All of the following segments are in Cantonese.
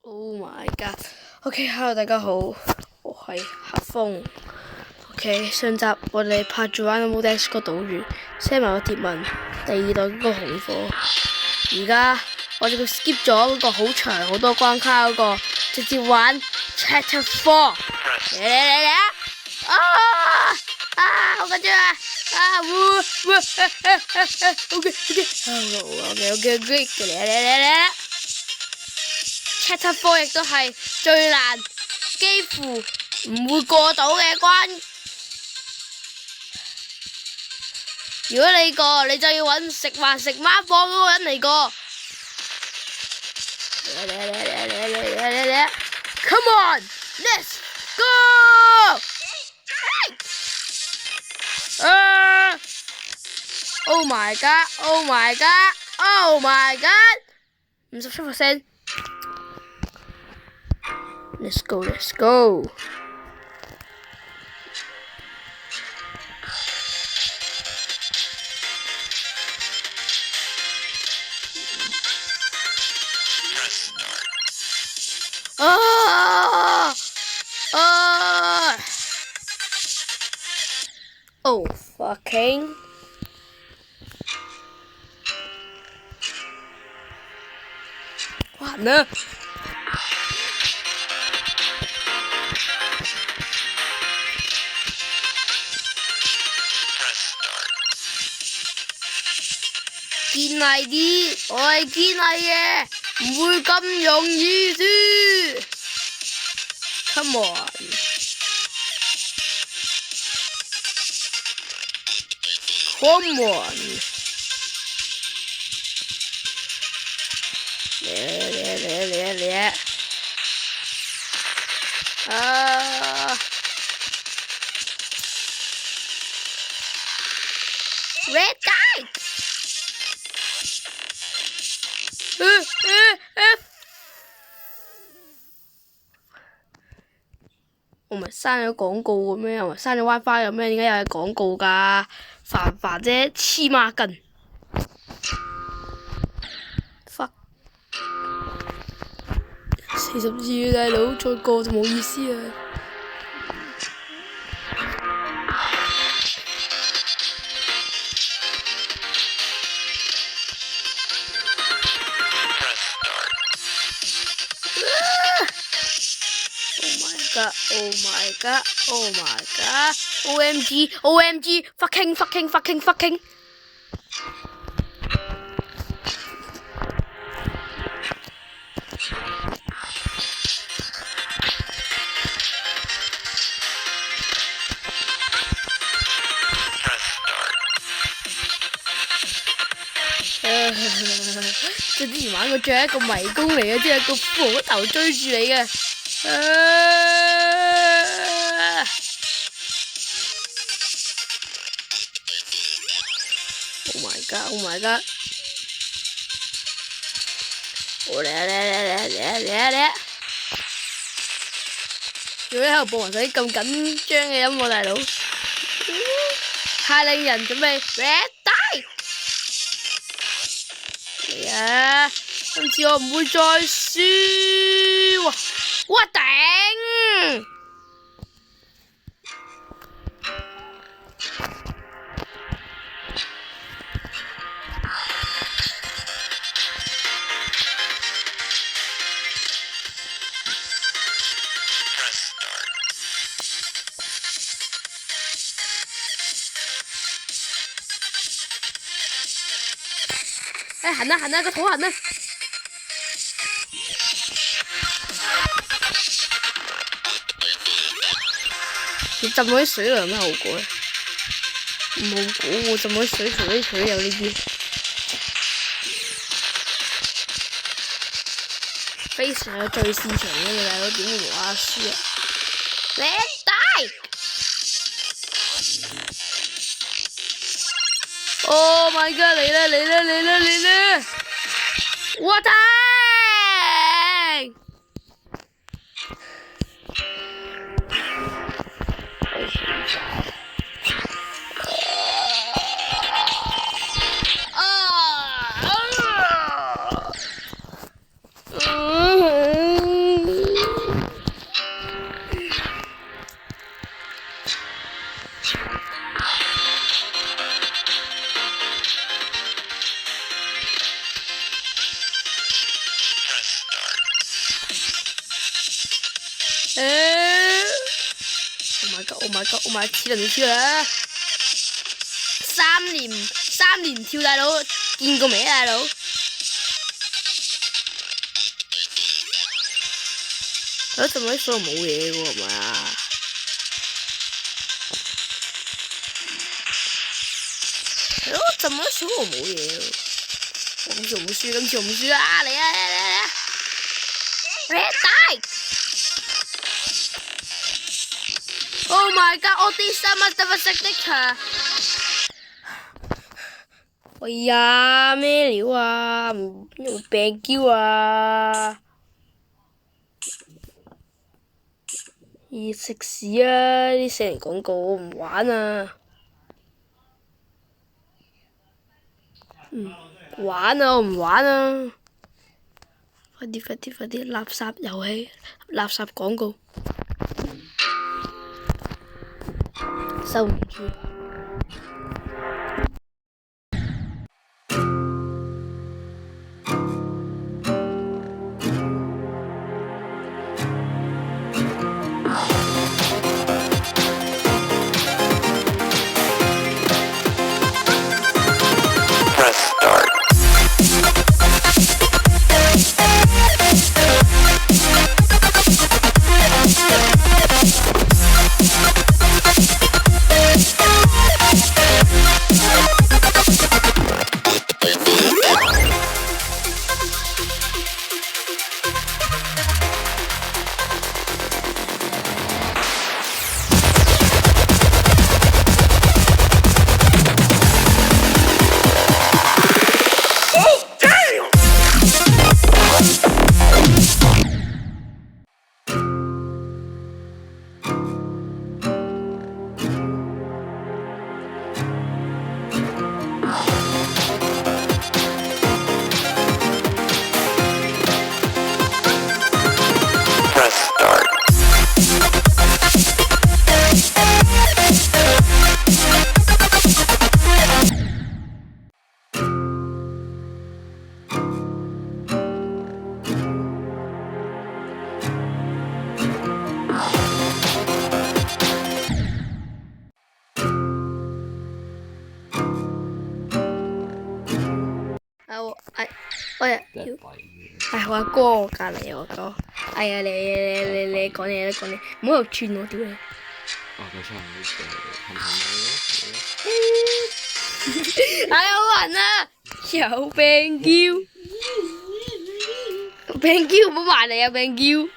Oh my god！OK，hello，大家好，我係黑風。OK，上集我哋拍住玩《冇 Dash》個島嶼 ，send 埋個貼文，第二代嗰個紅火。而家我哋佢 skip 咗嗰個好長好多關卡嗰個，直接玩 Chapter 4。嚟啊！好緊張啊！OK，嚟。Chapter 4亦都係最難，幾乎唔會過到嘅關。如果你過，你就要揾食環食孖放嗰個人嚟過。Come on, let's go! Oh my god! Oh my god! Oh my god! 57%. Let's go, let's go. Oh, fucking. 完了。堅毅啲，我係堅毅嘅，唔會咁容易輸。Come on！ Come on！ 嚟！Red guy！我唔係刪咗廣告嘅咩？我唔係刪咗 WiFi 嘅咩？點解又係廣告㗎？煩啫，黐孖筋。fuck！ 40次大佬，再過就冇意思啦。Oh my god! Oh my god! OMG! OMG! Fucking! 即係之前玩過最後一個迷宮嚟嘅，即係個火頭追住你嘅。Oh my god! Oh my god! 嚟！做咩喺度播埋晒啲咁緊張嘅音樂，大佬？太令人準備 Red Die！ 嚟啊！今次我唔會再輸喎！哇頂！行啊，個肚痕啊！你浸咗啲水有咩後果咧？冇果喎，浸咗啲水，除非佢有呢啲。非常有最擅長嘅你大佬，點會無啦啦輸啊？Red Die！ Oh my god！ 嚟啦！我頂！ ！Oh my god！Oh my god！Oh my！ 黐人黐啊！三連跳大佬，見過未啊大佬？我做咩數冇嘢嘅喎，係咪啊？我怎麼數我冇嘢？今次我唔輸啊！嚟啊！Red die！Oh my god！ 我啲衫乜都唔識的㗎。哎呀，咩料啊？唔病嬌啊！咦，食屎啊！啲死人廣告我唔玩啊！玩啊！我唔玩啊！快啲！垃圾遊戲，垃圾廣告，收唔住。我阿哥我隔離我哥，哎呀你講嘢，唔好喺度串我屌你！哎呀好暈啊！有病嬌，唔好埋嚟啊病嬌！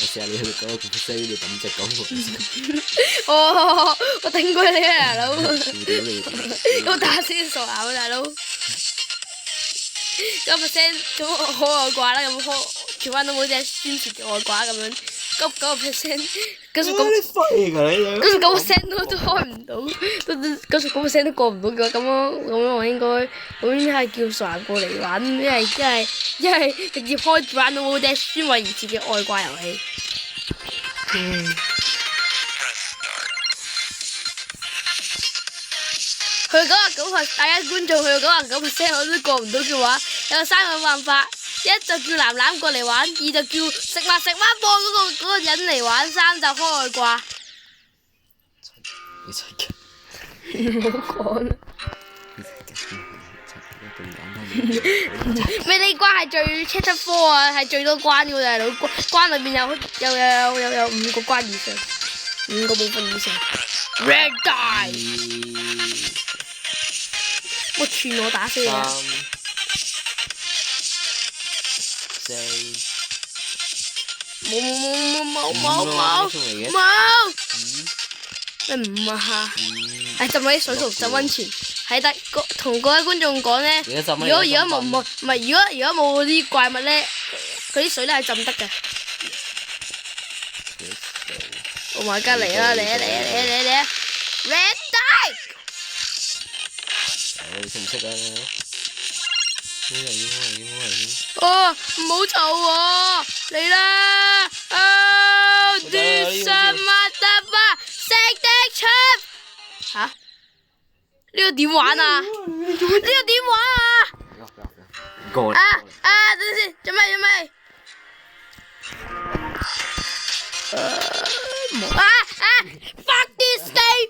我試下你去嗰個聲你抌隻狗哦，我頂過你啊大佬！我打先傻眼啊大佬！9%咁好外掛啦，咁全班都冇隻宣傳嘅外掛咁樣，9%，99%都開唔到，99%都過唔到嘅話，咁我應該係叫傻人過嚟玩，一係直接開住玩到冇隻宣傳而設嘅外掛遊戲。去到99%，大家觀眾去到99%我都過唔到嘅話，有3個辦法：一就叫楠楠過嚟玩，二就叫食物播嗰個人嚟玩，3就開外掛。唔好講啦。咩？呢關係最 chapter 4啊，係最多關嘅大佬，關裏面有5個關以上，5個部分以上。Red die！我串我打死你啊！冇，咩5啊？浸喺水度浸溫泉，係得同各位觀眾講咧，如果冇嗰啲怪物咧，佢啲水咧係浸得嘅。我埋隔離啦，嚟啊 ！Red die！你識唔識啊？哦，唔好嘈喎！嚟啦！啲什麼得吧？食的出嚇？呢個點玩啊？等陣先，做咩？冇！Fuck this game！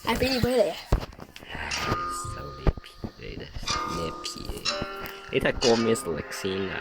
係俾條俾你啊！收呢片嚟咧，咩片？你睇歌咩實力先啊！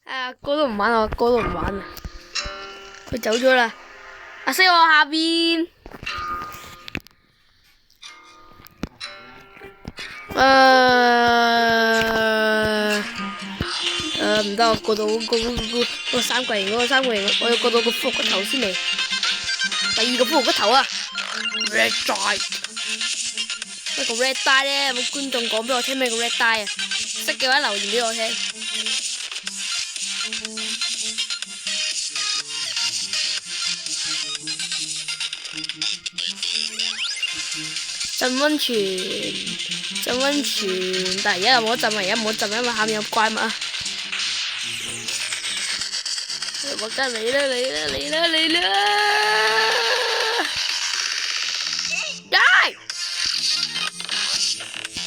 阿哥都唔玩，我阿哥都唔玩啊！佢走咗啦，阿西我下邊。唔得，我過到嗰三角形我要過到個骷髏骨頭先嚟。第二個骷髏骨頭啊 ，Red Die。咩個 Red Die 咧？有冇觀眾講俾我聽咩個 Red Die 啊？識嘅話留言俾我聽。浸溫泉，但係而家又冇得浸啊！而家冇得浸，因為下面有怪物啊！我梗嚟啦！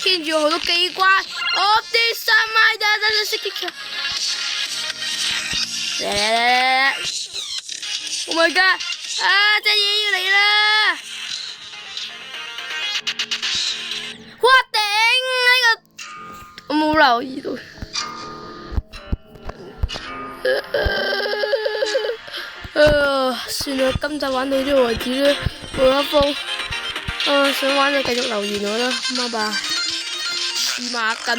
牽住好多機關，我啲三米得識啲橋。嚟 ！Oh my god！ 隻嘢要嚟啦！哇頂！呢個我冇留意到。算啦，今集玩到呢個為止啦，冇得放。想玩就繼續留言我啦，拜拜。黐孖筋。